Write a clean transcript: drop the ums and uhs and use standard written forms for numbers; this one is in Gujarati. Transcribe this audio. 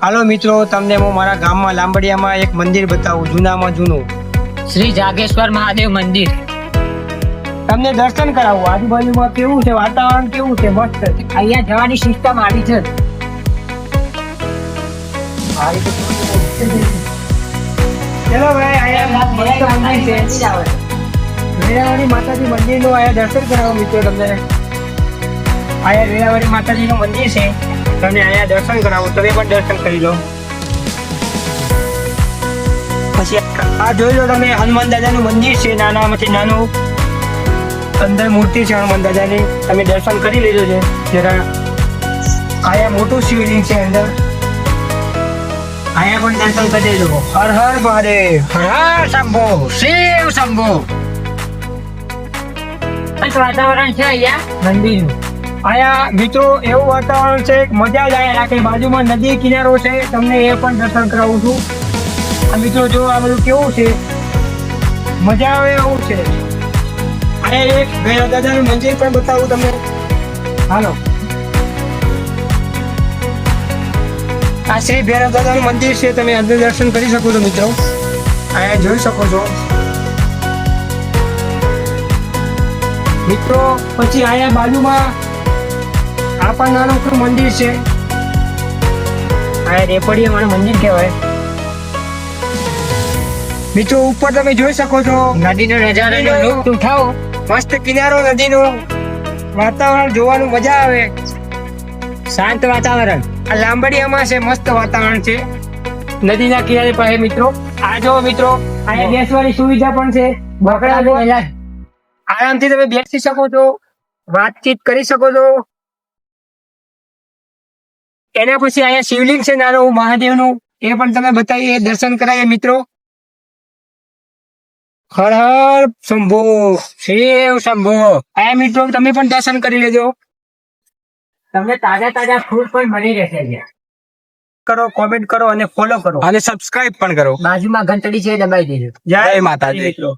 હાલો મિત્રો, તમને હું મારા ગામમાં લાંબડિયામાં એક મંદિર બતાવું, જૂનામાં જૂનું. શ્રી જાગેશ્વર મહાદેવ મંદિર. તમને દર્શન કરાવું. આજુબાજુમાં કેવું છે, વાતાવરણ કેવું છે, મસ્ત. અહીંયા જવાની સિસ્ટમ આવી છે. ચલો ભાઈ, અહીંયા મસ્ત મંદિર છે. વેરાવળી માતાજી મંદિરનું અહીંયા દર્શન કરાવું મિત્રો તમને. અહીંયા વેરાવળી માતાજીનું મંદિર છે, તમને અહીંયા દર્શન કરાવું. તમે પણ દર્શન કરી લો. પછી આ જોઈ લો તમે, હનુમાન દાદાનું મંદિર છે, નાનામાંથી નાનું. અંદર મૂર્તિ છે હનુમાન દાદાની, તમે દર્શન કરી લેજો છે જરા. અહીંયા મોટું શિવલિંગ છે અંદર, અહીંયા પણ દર્શન કરી લેજો. હર હર મહાદેવ, હર હર શંભો, શિવ શંભો. વાતાવરણ છે અહીંયા મંદિરનું. અહીંયા મિત્રો એવું વાતાવરણ છે, મજા જ અહીંયા રાખે. બાજુમાં નદી કિનારો છે, તમને એ પણ દર્શન કરાવું છું. આ મિત્રો જો આ બધું કેવું છે, મજા આવે એવું છે. અહીંયા એક ભૈરવ દાદાનું મંદિર પણ બતાવું તમને. હાલો, આ શ્રી ભૈરવ દાદાનું મંદિર છે, તમે અંદર દર્શન કરી શકો છો મિત્રો. અહીંયા જોઈ શકો છો મિત્રો. પછી અહીંયા બાજુમાં આ પણ નાનું મંદિર છે. આ રેપડીયા મારું મંદિર કહેવાય મિત્રો. ઉપર તમે જોઈ શકો છો નદીનો નજારાનો લૂપ ઉઠાવો. મસ્ત કિનારો, નદીનું વાતાવરણ જોવાનું મજા આવે. શાંત વાતાવરણ. આ લાંબડિયામાં છે, મસ્ત વાતાવરણ છે નદીના કિનારે પાસે મિત્રો. આ જો મિત્રો, અહીંયા બેસવાની સુવિધા પણ છે. બકરા જો આરામથી તમે બેસી શકો છો, વાતચીત કરી શકો છો. એના પછી અહીંયા શિવલિંગ છે નાનું મહાદેવનું, એ પણ તમે બતાવીએ, દર્શન કરાવીએ મિત્રો. હર હર શંભો, શિવ શંભો. અહીંયા મિત્રો તમે પણ દર્શન કરી લેજો. તમને તાજા તાજા ફૂડ પણ મળી રહેશે અહીંયા. કરો, કોમેન્ટ કરો અને ફોલો કરો અને સબસ્ક્રાઇબ પણ કરો. બાજુમાં ઘંટડી છે, દબાઈ દેજો. જય માતાજી મિત્રો.